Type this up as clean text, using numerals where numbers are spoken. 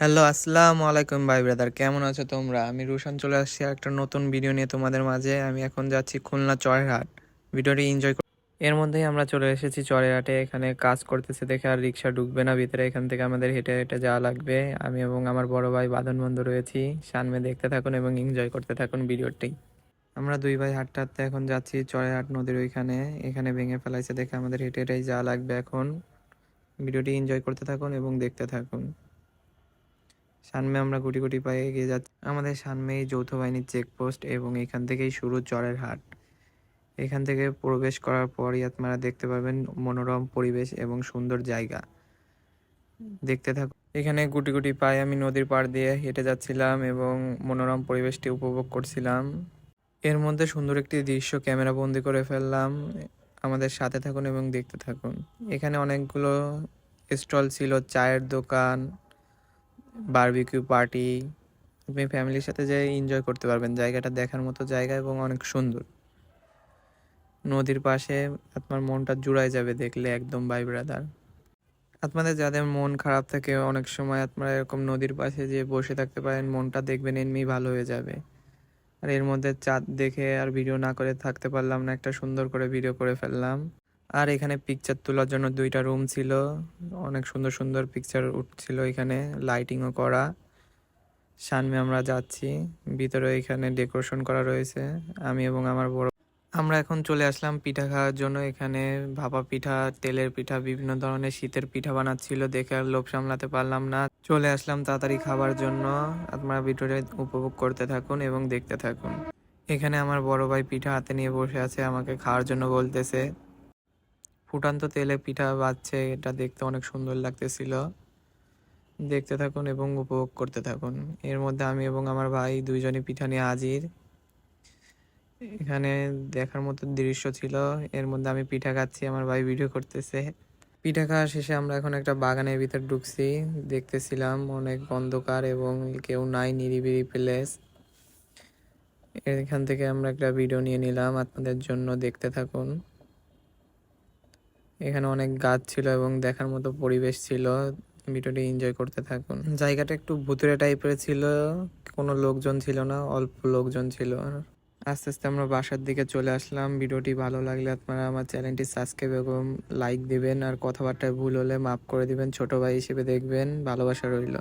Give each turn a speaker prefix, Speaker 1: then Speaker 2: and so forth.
Speaker 1: Hello, আসসালামু আলাইকুম ভাই ব্রাদার, কেমন আছো তোমরা? আমি রুশান চলে আসছি আর একটা নতুন ভিডিও নিয়ে তোমাদের মাঝে। আমি এখন যাচ্ছি খুলনা চড়াইহাট। ভিডিওটি এনজয় কর। এর মধ্যেই আমরা চলে এসেছি চড়াইহাটে। এখানে কাজ করতেছে দেখে আর রিক্সা ঢুকবে না ভিতরে, এখান থেকে আমাদের হেঁটে হেঁটে যাওয়া লাগবে। আমি এবং আমার বড় ভাই বাঁধন বন্ধু রয়েছি সামনে, দেখতে থাকুন এবং এনজয় করতে থাকুন ভিডিওটি। আমরা দুই ভাই হাঁটতে হাঁটতে এখন যাচ্ছি চড়াইহাট নদীর ওইখানে। এখানে ভেঙে ফেলাইছে দেখে আমাদের হেঁটে হেঁটেই যাওয়া লাগবে এখন। ভিডিওটি এনজয় করতে থাকুন এবং দেখতে থাকুন। সামনে আমরা গুটি গুটি পায়ে এগিয়ে যাচ্ছি। আমাদের সামনেই যৌথ বাহিনীর চেকপোস্ট এবং এখান থেকেই শুরু চরের হাট। এখান থেকে প্রবেশ করার পরই আপনারা দেখতে পাবেন মনোরম পরিবেশ এবং সুন্দর জায়গা। দেখতে থাকুন। এখানে গুটি গুটি পায়ে আমি নদীর পাড় দিয়ে হেঁটে যাচ্ছিলাম এবং মনোরম পরিবেশটি উপভোগ করছিলাম। এর মধ্যে সুন্দর একটি দৃশ্য ক্যামেরা বন্দি করে ফেললাম। আমাদের সাথে থাকুন এবং দেখতে থাকুন। এখানে অনেকগুলো স্টল ছিল, চায়ের দোকান, বারবিকিউ পার্টি। আপনি ফ্যামিলির সাথে যেয়ে এনজয় করতে পারবেন। জায়গাটা দেখার মতো জায়গা এবং অনেক সুন্দর। নদীর পাশে আপনার মনটা জুড়ায় যাবে দেখলে একদম ভাই ব্রাদার। আপনাদের যাদের মন খারাপ থাকে অনেক সময় আপনারা এরকম নদীর পাশে যেয়ে বসে থাকতে পারেন, মনটা দেখবেন এমনি ভালো হয়ে যাবে। আর এর মধ্যে চাঁদ দেখে আর ভিডিও না করে থাকতে পারলাম না, একটা সুন্দর করে ভিডিও করে ফেললাম। আর এখানে পিকচার তোলার জন্য দুইটা রুম ছিল, অনেক সুন্দর সুন্দর পিকচার উঠছিল এখানে, লাইটিংও করা। সামনে আমরা যাচ্ছি, ভিতরে এখানে ডেকোরেশন করা রয়েছে। আমি এবং আমার বড়, আমরা এখন চলে আসলাম পিঠা খাওয়ার জন্য। এখানে ভাপা পিঠা, তেলের পিঠা, বিভিন্ন ধরনের শীতের পিঠা বানাচ্ছিল দেখে আর লোভ সামলাতে পারলাম না, চলে আসলাম তাড়াতাড়ি খাবার জন্য। আপনারা ভিডিওটা উপভোগ করতে থাকুন এবং দেখতে থাকুন। এখানে আমার বড় ভাই পিঠা হাতে নিয়ে বসে আছে, আমাকে খাওয়ার জন্য বলতেছে। ফুটান্ত তেলে পিঠা বাজছে, এটা দেখতে অনেক সুন্দর লাগতেছিল। দেখতে থাকুন এবং উপভোগ করতে থাকুন। এর মধ্যে আমি এবং আমার ভাই দুইজনই পিঠা নিয়ে হাজির। এখানে দেখার মতো দৃশ্য ছিল। এর মধ্যে আমি পিঠা খাচ্ছি, আমার ভাই ভিডিও করতেছে। পিঠা খাওয়া শেষে আমরা এখন একটা বাগানের ভিতর ঢুকছি। দেখতেছিলাম অনেক অন্ধকার এবং কেউ নাই, নিরিবিলি প্লেস। এখান থেকে আমরা একটা ভিডিও নিয়ে নিলাম আপনাদের জন্য, দেখতে থাকুন। এখানে অনেক গাছ ছিল এবং দেখার মতো পরিবেশ ছিল। ভিডিওটি এনজয় করতে থাকুন। জায়গাটা একটু ভুতুড়ে টাইপের ছিল, কোনো লোকজন ছিল না, অল্প লোকজন ছিল। আস্তে আস্তে আমরা বাসার দিকে চলে আসলাম। ভিডিওটি ভালো লাগলে আপনারা আমার চ্যানেলটি সাবস্ক্রাইব এবং লাইক দিবেন, আর কথাবার্তায় ভুল হলে মাফ করে দিবেন, ছোট ভাই হিসেবে দেখবেন। ভালোবাসা রইল।